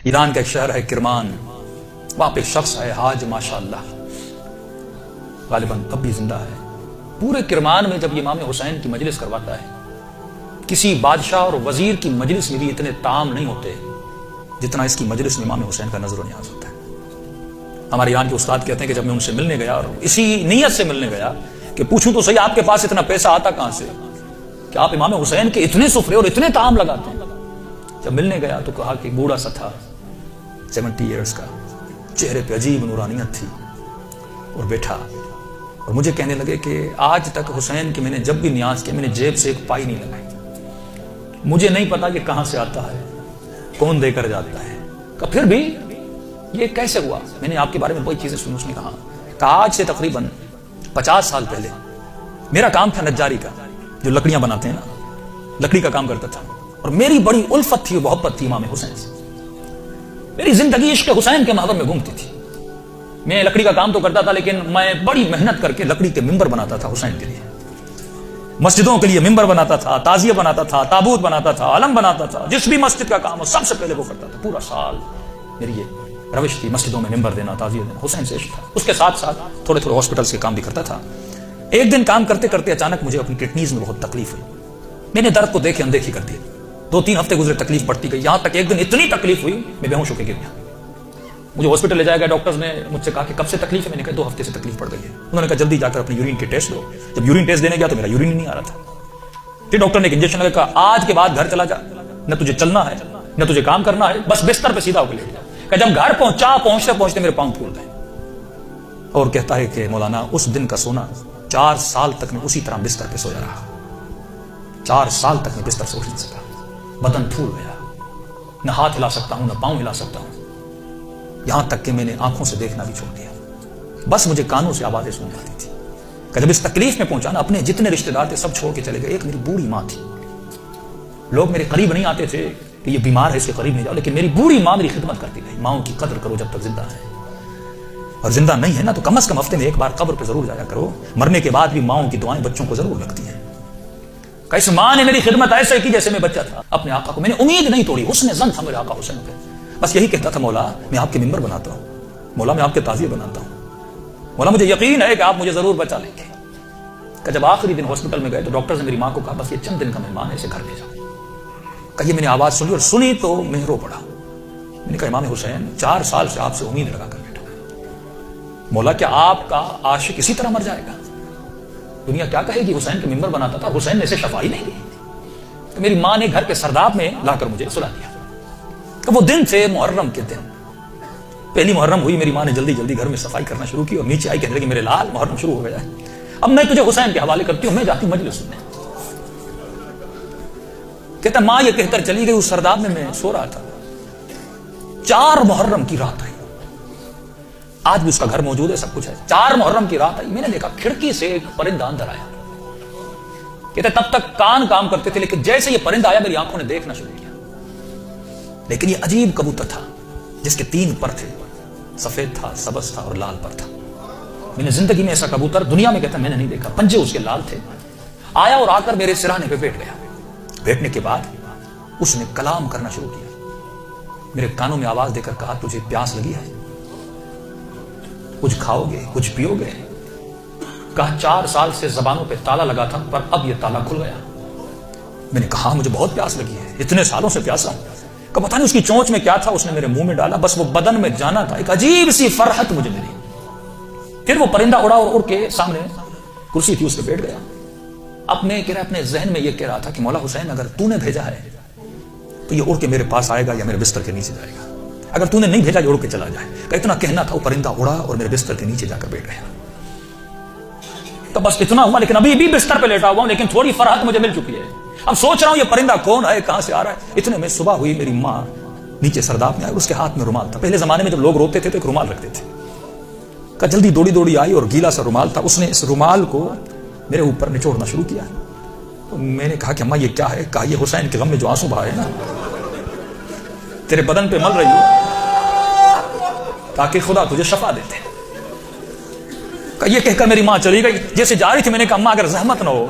ایران کا ایک شہر ہے کرمان، وہاں پہ ایک شخص ہے حاج ماشاءاللہ، غالباً اب بھی زندہ ہے۔ پورے کرمان میں جب امام حسین کی مجلس کرواتا ہے، کسی بادشاہ اور وزیر کی مجلس میں بھی اتنے طعام نہیں ہوتے جتنا اس کی مجلس میں امام حسین کا نظر و نیاز ہوتا ہے۔ ہمارے ایران کے استاد کہتے ہیں کہ جب میں ان سے ملنے گیا اور اسی نیت سے ملنے گیا کہ پوچھوں تو صحیح آپ کے پاس اتنا پیسہ آتا کہاں سے کہ آپ امام حسین کے اتنے سفرے اور اتنے طعام لگاتے ہیں۔ جب ملنے گیا تو کہا کہ بوڑھا سا تھا 70 ایئرز کا، چہرے پہ عجیب نورانیت تھی، اور بیٹھا اور مجھے کہنے لگے کہ آج تک حسین کی میں نے جب بھی نیاز کی میں نے جیب سے ایک پائی نہیں لگائی، مجھے نہیں پتا کہ کہاں سے آتا ہے، کون دے کر جاتا ہے، کہ پھر بھی یہ کیسے ہوا؟ میں نے آپ کے بارے میں بہت چیزیں سنی۔ اس نے کہا آج سے تقریباً 50 سال پہلے میرا کام تھا نجاری کا، جو لکڑیاں بناتے ہیں نا، لکڑی کا کام کرتا تھا، اور میری بڑی الفت تھی، محبت تھی امام حسین سے، میری زندگی عشق حسین کے محور میں گھومتی تھی۔ میں لکڑی کا کام تو کرتا تھا لیکن میں بڑی محنت کر کے لکڑی کے ممبر بناتا تھا حسین کے لیے، مسجدوں کے لیے ممبر بناتا تھا، تعزیہ بناتا تھا، تابوت بناتا تھا، علم بناتا تھا، جس بھی مسجد کا کام ہو سب سے پہلے وہ کرتا تھا۔ پورا سال میری یہ روش تھی، مسجدوں میں ممبر دینا، تعزیہ دینا، حسین سے عشق تھا۔ اس کے ساتھ ساتھ تھوڑے تھوڑے ہاسپٹلس کے کام بھی کرتا تھا۔ ایک دن کام کرتے کرتے اچانک مجھے اپنی کڈنیز میں بہت تکلیف ہوئی، میں نے درد کو دیکھے اندیکھی کر دی، 2-3 ہفتے گزرے، تکلیف بڑھتی گئی، یہاں تک ایک دن اتنی تکلیف ہوئی میں بے ہوش ہو کے گر گیا۔ مجھے ہاسپٹل لے جایا گیا، ڈاکٹرز نے مجھ سے کہا کہ کب سے تکلیف ہے؟ میں نے کہا 2 ہفتے سے تکلیف پڑ گئی ہے۔ انہوں نے کہا جلدی جا کر اپنی یورین کے ٹیسٹ دو۔ جب یورین ٹیسٹ دینے گیا تو میرا یورین نہیں آ رہا تھا۔ پھر ڈاکٹر نے ایک انجیکشن لگا، کہا آج کے بعد گھر چلا جا، نہ تجھے چلنا ہے نہ تجھے کام کرنا ہے، بس بستر پہ سیدھا ہو کے لیٹ جا۔ کہ جب گھر پہنچتے پہنچتے میرے پاؤں پھول گئے، اور کہتا ہے کہ مولانا اس دن کا سونا 4 سال تک میں اسی طرح بستر پہ سویا رہا، 4 سال تک میں بستر سے اٹھ نہیں سکا، بدن پھول گیا، نہ ہاتھ ہلا سکتا ہوں نہ پاؤں ہلا سکتا ہوں، یہاں تک کہ میں نے آنکھوں سے دیکھنا بھی چھوڑ دیا، بس مجھے کانوں سے آوازیں سنی آتی تھی۔ کہ جب اس تکلیف میں پہنچا نا، اپنے جتنے رشتہ دار تھے سب چھوڑ کے چلے گئے۔ ایک میری بوڑھی ماں تھی، لوگ میرے قریب نہیں آتے تھے کہ یہ بیمار ہے اس کے قریب نہیں جاؤ، لیکن میری بوڑھی ماں میری خدمت کرتی گئی۔ ماؤں کی قدر کرو جب تک زندہ ہے، اور زندہ نہیں ہے نا تو کم از کم ہفتے میں ایک بار قبر پہ ضرور جایا کرو۔ مرنے کے بعد بھی ماؤں کی دعائیں بچوں کو ضرور لگتی ہیں۔ کہ اس ماں نے میری خدمت ایسے کی جیسے میں بچہ تھا اپنے آقا کو، میں نے امید نہیں توڑی، حسن ظن تھا میرے آقا حسین پہ، بس یہی کہتا تھا مولا میں آپ کے ممبر بناتا ہوں، مولا میں آپ کے تعزیہ بناتا ہوں، مولا مجھے یقین ہے کہ آپ مجھے ضرور بچا لیں گے۔ کہ جب آخری دن ہاسپٹل میں گئے تو ڈاکٹر نے میری ماں کو کہا بس یہ چند دن کا مہمان ہے، اسے گھر بھیجا۔ کہ یہ میں نے آواز سنی، اور سنی تو میں رو پڑا۔ میں نے کہا امام حسین 4 سال سے آپ سے امید لگا کر بیٹھا، مولا کیا آپ کا عاشق اسی طرح مر جائے گا؟ دنیا کیا کہے گی حسین کے ممبر بناتا تھا، حسین نے اسے شفا ہی نہیں دی۔ تو میری ماں نے گھر کے سرداب میں لا کر مجھے سلا دیا۔ کہ وہ دن تھے محرم کے دن، پہلی محرم ہوئی، میری ماں نے جلدی جلدی گھر میں صفائی کرنا شروع کی، اور نیچے آئی کہنے لگی میرے لال محرم شروع ہو گیا ہے، اب میں تجھے حسین کے حوالے کرتی ہوں، میں جاتی ہوں مجلس سننے۔ کہتا ماں یہ کہہ کر چلی گئی، اس سرداب میں سو رہا تھا، 4 محرم کی رات آئی، آج بھی اس کا گھر موجود ہے، سب کچھ ہے۔ 4 محرم کی رات آئی، میں نے دیکھا کھڑکی سے ایک پرندہ اندر آیا۔ کہتے تب تک کان کام کرتے تھے، لیکن جیسے یہ پرندہ آیا میری آنکھوں نے دیکھنا شروع کیا۔ لیکن یہ عجیب کبوتر تھا جس کے 3 پر تھے، سفید تھا، سبز تھا اور لال پر تھا۔ میں نے زندگی میں ایسا کبوتر دنیا میں کہتا میں نے نہیں دیکھا، پنجے اس کے لال تھے۔ آیا اور آ کر میرے سرانے پہ بیٹھ گیا۔ بیٹھنے کے بعد اس نے کلام کرنا شروع کیا، میرے کانوں میں آواز دے کر کہا تجھے پیاس لگی ہے، کچھ کھاؤ گے، کچھ پیو گے؟ کہا 4 سال سے زبانوں پہ تالا لگا تھا پر اب یہ تالا کھل گیا۔ میں نے کہا مجھے بہت پیاس لگی ہے، اتنے سالوں سے پیاسا ہوں۔ کہ پتہ نہیں اس کی چونچ میں کیا تھا، اس نے میرے منہ میں ڈالا، بس وہ بدن میں جانا تھا، ایک عجیب سی فرحت مجھے ملی۔ پھر وہ پرندہ اڑا اور اڑ کے سامنے کرسی تھی اس پہ بیٹھ گیا۔ اپنے ذہن میں یہ کہہ رہا تھا کہ مولا حسین اگر تو نے بھیجا ہے تو یہ اڑ کے میرے پاس آئے گا یا میرے بستر کے نیچے جائے گا، اگر تو نے نہیں بھیجا یہ اڑ کے چلا جائے۔ کہ اتنا کہنا تھا، وہ پرندہ اڑا اور میرے بستر کے نیچے جا کر بیٹھ گیا۔ تو بس اتنا ہوا، لیکن ابھی بھی بستر پہ لیٹا ہوا ہوں، لیکن تھوڑی فرحت مجھے مل چکی ہے۔ اب سوچ رہا ہوں یہ پرندہ کون ہے، کہاں سے آ رہا ہے۔ اتنے میں صبح ہوئی، میری ماں نیچے سرداب میں آئی، اس کے ہاتھ میں رومال تھا۔ پہلے زمانے میں جب لوگ روتے تھے تو ایک رومال رکھتے تھے۔ کہ جلدی دوڑی دوڑی آئی اور گیلا سا رومال تھا، اس نے اس رومال کو میرے اوپر نچوڑنا شروع کیا۔ تو میں نے کہا کہ اماں یہ کیا ہے؟ کہا یہ حسین کے غم میں جو آنسو بہائے نا تیرے بدن پہ مل رہی ہو تاکہ خدا تجھے شفا دیتے۔ کہ یہ کہہ کر میری ماں چلی گئی۔ جیسے جا رہی تھی میں نے کہا اماں اگر زحمت نہ ہو،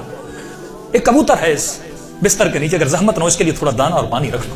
ایک کبوتر ہے اس بستر کے نیچے، اگر زحمت نہ ہو اس کے لیے تھوڑا دانا اور پانی رکھ لو۔